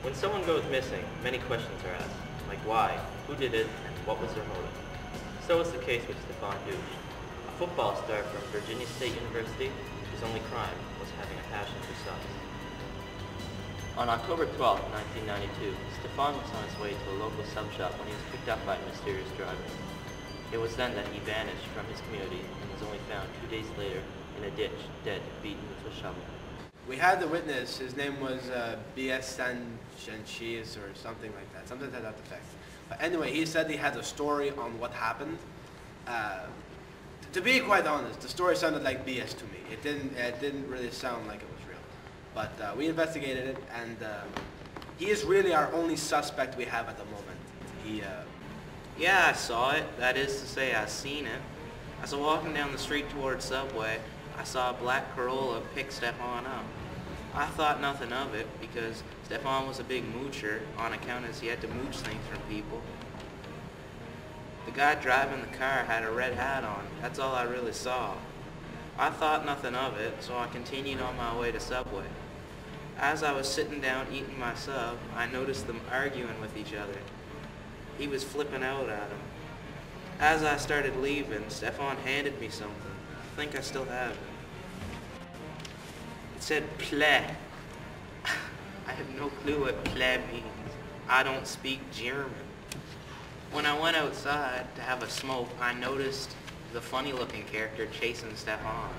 When someone goes missing, many questions are asked, like why, who did it, and what was their motive. So was the case with Stephan Douche, a football star from Virginia State University whose only crime was having a passion for subs. On October 12, 1992, Stephan was on his way to a local sub shop when he was picked up by a mysterious driver. It was then that he vanished from his community and was only found 2 days later in a ditch, dead, beaten with a shovel. We had the witness. His name was B.S. Sanchez or something like that, something to that effect. But anyway, he said he had a story on what happened. To be quite honest, the story sounded like BS to me. It didn't really sound like it was real. But we investigated it, and he is really our only suspect we have at the moment. Yeah, I saw it. That is to say, I seen it. As I was walking down the street towards Subway, I saw a black Corolla pick Stephan up. I thought nothing of it because Stephan was a big moocher on account as he had to mooch things from people. The guy driving the car had a red hat on. That's all I really saw. I thought nothing of it, so I continued on my way to Subway. As I was sitting down eating my sub, I noticed them arguing with each other. He was flipping out at him. As I started leaving, Stephan handed me something. I think I still have it. It said "play." I have no clue what "play" means. I don't speak German. When I went outside to have a smoke, I noticed the funny-looking character chasing Stephan.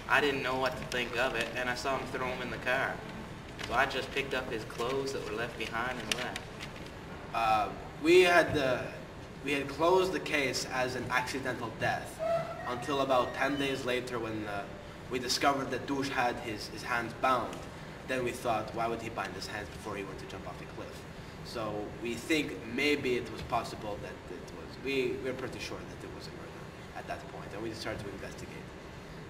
I didn't know what to think of it, and I saw him throw him in the car. So I just picked up his clothes that were left behind and left. We had closed the case as an accidental death until about 10 days later when we discovered that Douche had his hands bound. Then we thought, why would he bind his hands before he went to jump off the cliff? So we think maybe it was possible that it was, we're pretty sure that it was a murder at that point, and we started to investigate.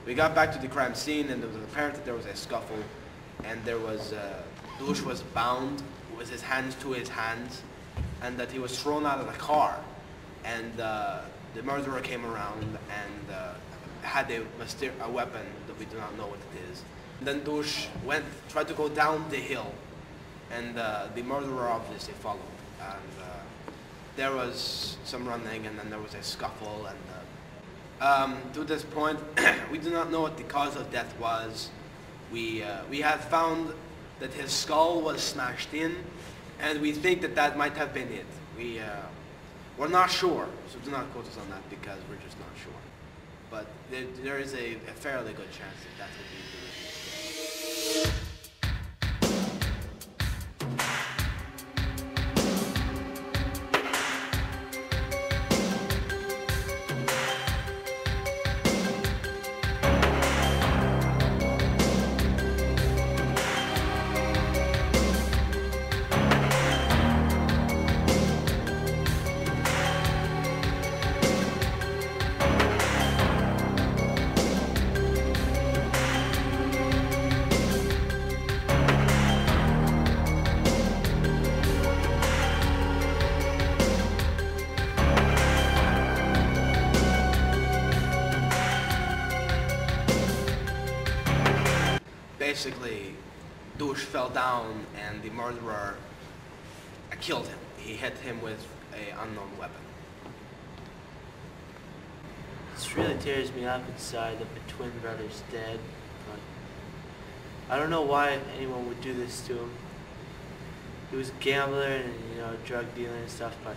We got back to the crime scene, and it was apparent that there was a scuffle, and there was, Douche was bound with his hands to his hands, and that he was thrown out of the car. And the murderer came around and had a weapon that we do not know what it is. And then Douche tried to go down the hill, and the murderer obviously followed. And there was some running, and then there was a scuffle. And to this point, we do not know what the cause of death was. We have found that his skull was smashed in, and we think that that might have been it. We're not sure, so do not quote us on that because we're just not sure. But there is a fairly good chance that that would be the reason. Basically, Douche fell down and the murderer killed him. He hit him with an unknown weapon. This really tears me up inside that my twin brother's dead, but I don't know why anyone would do this to him. He was a gambler and, drug dealer and stuff, but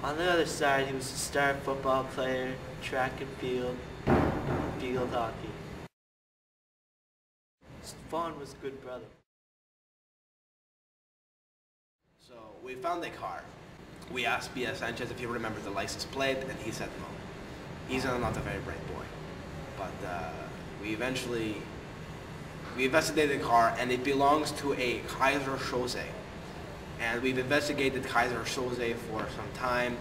on the other side, he was a star football player, track and field hockey. Stephan was a good brother. So we found a car. We asked B.S. Sanchez if he remembered the license plate, and he said no. He's not a very bright boy. But we investigated the car, and it belongs to a Kaiser Soze. And we've investigated Kaiser Soze for some time,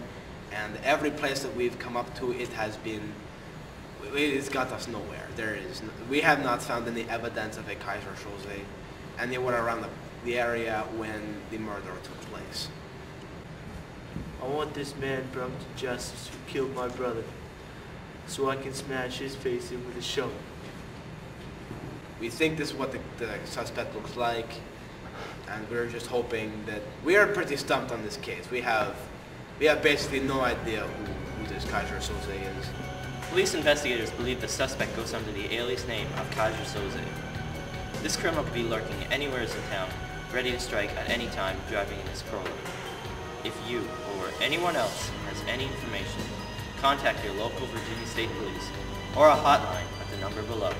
and every place that we've come up to, it's got us nowhere. We have not found any evidence of a Kaiser Soze anywhere around the area when the murder took place. I want this man brought to justice who killed my brother, so I can smash his face in with a shovel. We think this is what the suspect looks like. and we're just hoping that we are pretty stumped on this case. We have basically no idea who this Kaiser Soze is. Police investigators believe the suspect goes under the alias name of Kaiser Soze. This criminal could be lurking anywhere in town, ready to strike at any time driving in his Corolla. If you or anyone else has any information, contact your local Virginia State Police or a hotline at the number below.